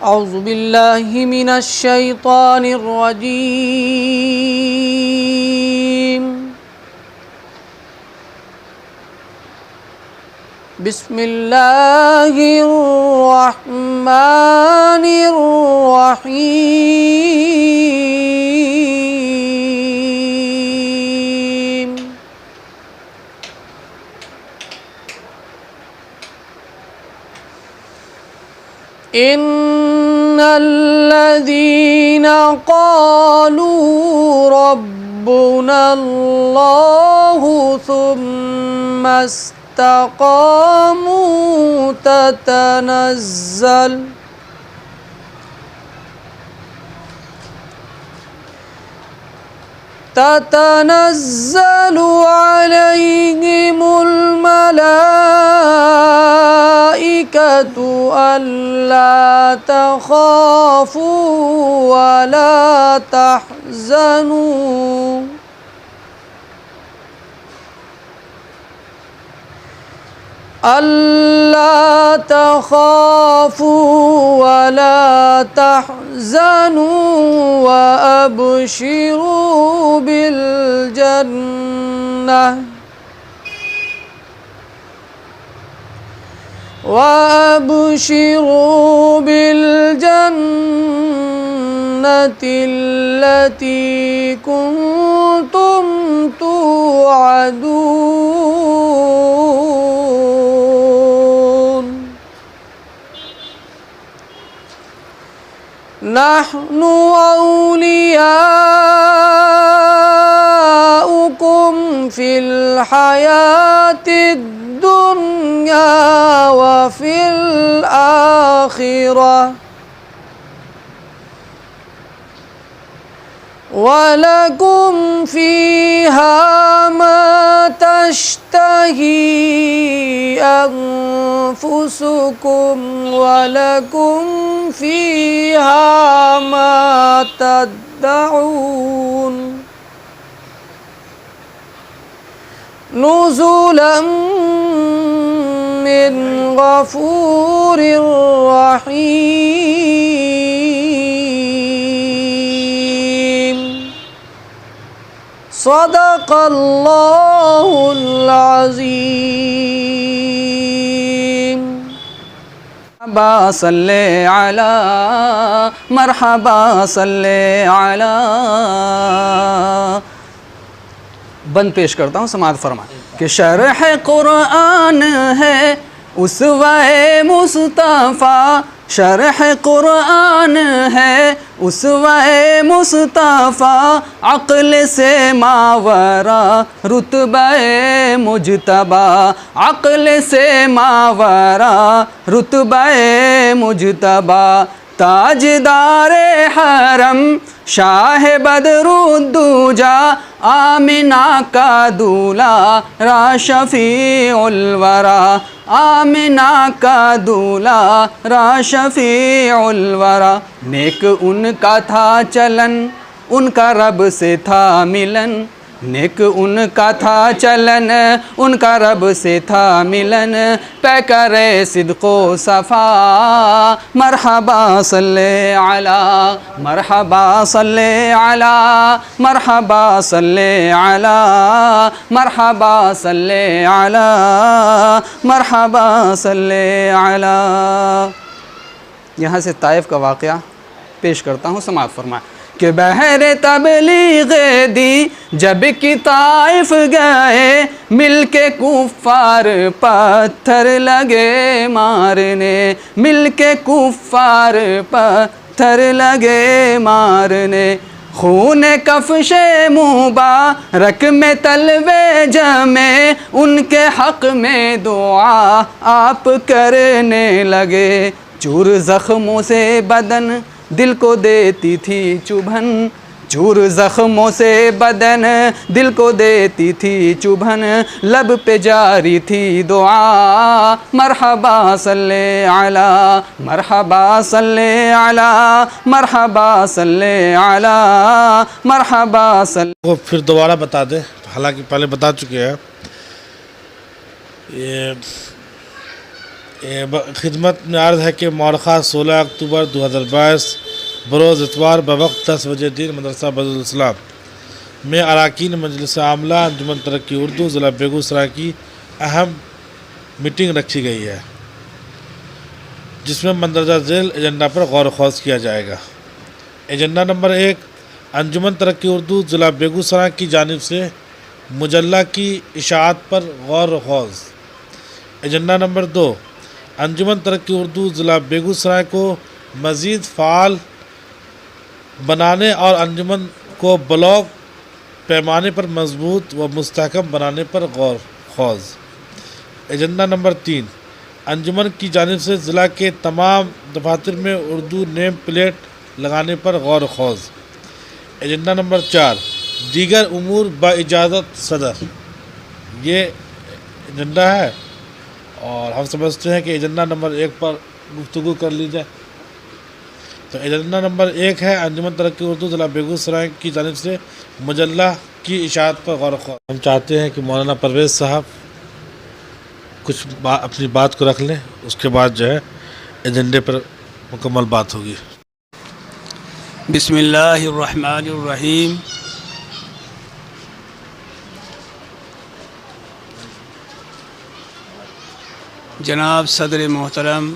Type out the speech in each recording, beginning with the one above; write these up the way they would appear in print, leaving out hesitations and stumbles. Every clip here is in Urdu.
أعوذ بالله من الشيطان الرجيم. بسم الله الرحمن الرحيم. إن الذين قالوا ربنا الله ثم استقاموا تتنزل عليهم الملائكة ألا تخافوا ولا تحزنوا ألا تخافوا ولا تحزنوا وأبشروا بالجنة التي كنتم توعدون. نحن أولياؤكم في الحياة الدنيا وفي الآخرة ولكم فيها ما تشتهي أنفسكم ولكم فيها ما تدعون. نزلا من غفور رحيم. صدق الله العظيم. مرحبا صلی علی مرحبا صلی علی. بند پیش کرتا ہوں، سماعت فرمائیں کہ شرح قرآن ہے اسوہ مصطفیٰ، شرح قرآن ہے اسوہ مصطفیٰ، عقل سے ماورا رتبہ مجتبی، عقل سے ماورا رتبہ مجتبی، تاجدار حرم شاہ بدر الدجا، آمنہ کا دولہ را شفیع الورا، آمنہ کا دولہ را شفیع الورا. نیک ان کا تھا چلن، ان کا رب سے تھا ملن، نیک ان کا تھا چلن، ان کا رب سے تھا ملن، پیکر صدق و صفا. مرحبا صلی علی مرحبا صلی علی مرحبا صلی علی مرحبا صلی علی مرحبا صلی علی. یہاں سے طائف کا واقعہ پیش کرتا ہوں، سماعت فرمائیں کہ بہر تبلیغ دی جب کہ طائف گئے، مل کے کفار پتھر لگے مارنے، مل کے کفار پتھر لگے مارنے. خون کفش مبارک میں تلوے جمے، ان کے حق میں دعا آپ کرنے لگے. چور زخموں سے بدن دل کو دیتی تھی چبھن، چور زخموں سے بدن دل کو دیتی تھی چبھن، لب پہ جاری تھی دعا. مرحبا صلی علی مرحبا صلی علی مرحبا صلی علی مرحبا صلی. وہ پھر دوبارہ بتا دیں، حالانکہ پہلے بتا چکے ہیں. یہ خدمت میں عرض ہے کہ مورخہ 16 اکتوبر 2022 بروز اتوار بوقت 10 بجے دن مدرسہ بدر الاسلام میں اراکین مجلس عاملہ انجمن ترقی اردو ضلع بیگو سرائے کی اہم میٹنگ رکھی گئی ہے، جس میں مندرجہ ذیل ایجنڈا پر غور و خوض کیا جائے گا۔ ایجنڈا نمبر 1، انجمن ترقی اردو ضلع بیگو سرائے کی جانب سے مجلہ کی اشاعت پر غور و خوض۔ ایجنڈا نمبر 2، انجمن ترقی اردو ضلع بیگو سرائے کو مزید فعال بنانے اور انجمن کو بلاک پیمانے پر مضبوط و مستحکم بنانے پر غور خوض۔ ایجنڈا نمبر 3، انجمن کی جانب سے ضلع کے تمام دفاتر میں اردو نیم پلیٹ لگانے پر غور و خوض۔ ایجنڈا نمبر 4، دیگر امور باجازت صدر۔ یہ ایجنڈا ہے اور ہم سمجھتے ہیں کہ ایجنڈا نمبر 1 پر گفتگو کر لی جائے۔ تو ایجنڈا نمبر 1 ہے انجمن ترقی اردو ضلع بیگو سرائے کی جانب سے مجلہ کی اشاعت پر غور و خوض۔ ہم چاہتے ہیں کہ مولانا پرویز صاحب کچھ اپنی بات کو رکھ لیں، اس کے بعد جو ہے ایجنڈے پر مکمل بات ہوگی۔ بسم اللہ الرحمن الرحیم۔ جناب صدر محترم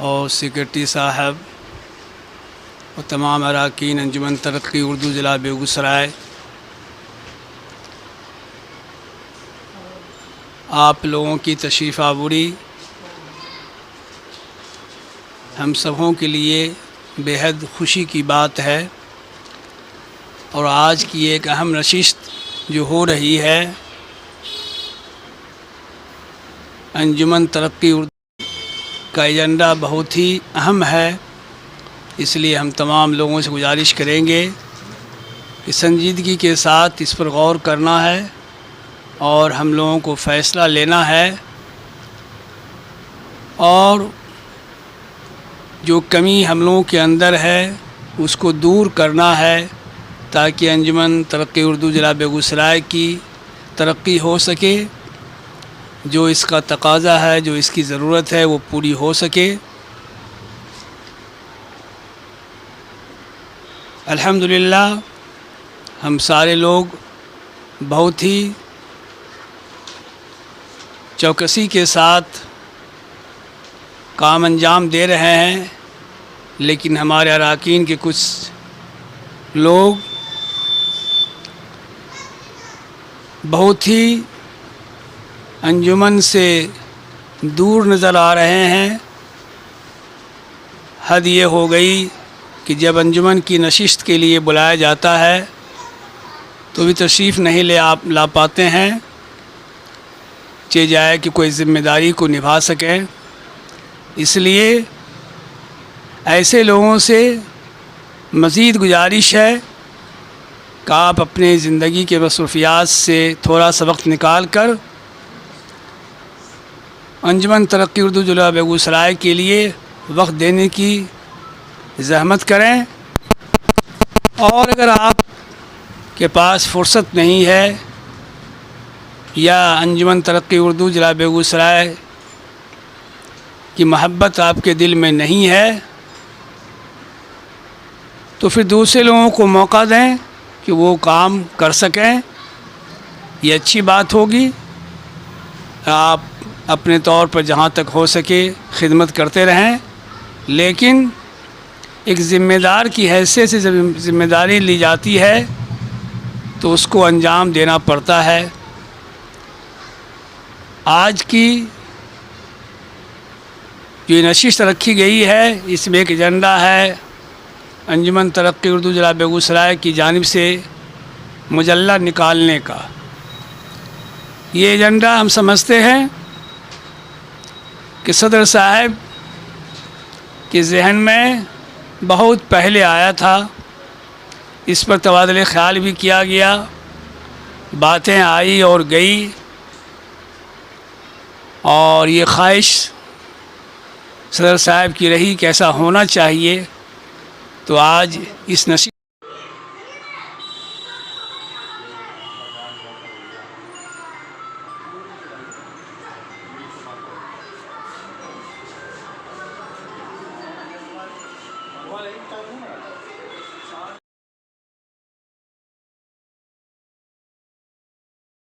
اور سیکرٹری صاحب اور تمام اراکین انجمن ترقی اردو ضلع بیگو سرائے، آپ لوگوں کی تشریف آوری ہم سبوں کے لیے بے حد خوشی کی بات ہے، اور آج کی ایک اہم نشست جو ہو رہی ہے انجمن ترقی اردو کا ایجنڈا بہت ہی اہم ہے، اس لیے ہم تمام لوگوں سے گزارش کریں گے کہ سنجیدگی کے ساتھ اس پر غور کرنا ہے اور ہم لوگوں کو فیصلہ لینا ہے، اور جو کمی ہم لوگوں کے اندر ہے اس کو دور کرنا ہے تاکہ انجمن ترقی اردو ضلع بیگو سرائے کی ترقی ہو سکے، جو اس کا تقاضا ہے، جو اس کی ضرورت ہے وہ پوری ہو سکے۔ الحمدللہ ہم سارے لوگ بہت ہی چوکسی کے ساتھ کام انجام دے رہے ہیں، لیکن ہمارے اراکین کے کچھ لوگ بہت ہی انجمن سے دور نظر آ رہے ہیں۔ حد یہ ہو گئی کہ جب انجمن کی نشست کے لیے بلایا جاتا ہے تو بھی تشریف نہیں لا پاتے ہیں، چاہے جائے کہ کوئی ذمہ داری کو نبھا سکیں۔ اس لیے ایسے لوگوں سے مزید گزارش ہے کہ آپ اپنے زندگی کے مصروفیات سے تھوڑا سا وقت نکال کر انجمن ترقی اردو ضلع بیگو سرائے کے لیے وقت دینے کی زحمت کریں، اور اگر آپ کے پاس فرصت نہیں ہے یا انجمن ترقی اردو ضلع بیگو سرائے کی محبت آپ کے دل میں نہیں ہے تو پھر دوسرے لوگوں کو موقع دیں کہ وہ کام کر سکیں، یہ اچھی بات ہوگی۔ آپ اپنے طور پر جہاں تک ہو سکے خدمت کرتے رہیں، لیکن ایک ذمہ دار کی حیثیت سے ذمہ داری لی جاتی ہے تو اس کو انجام دینا پڑتا ہے۔ آج کی جو نشست رکھی گئی ہے اس میں ایک ایجنڈا ہے انجمن ترقی اردو ضلع بیگو سرائے کی جانب سے مجلہ نکالنے کا۔ یہ ایجنڈا ہم سمجھتے ہیں کہ صدر صاحب کے ذہن میں بہت پہلے آیا تھا، اس پر تبادلہ خیال بھی کیا گیا، باتیں آئی اور گئی، اور یہ خواہش صدر صاحب کی رہی کہ ایسا ہونا چاہیے، تو آج اس نشست Vale, está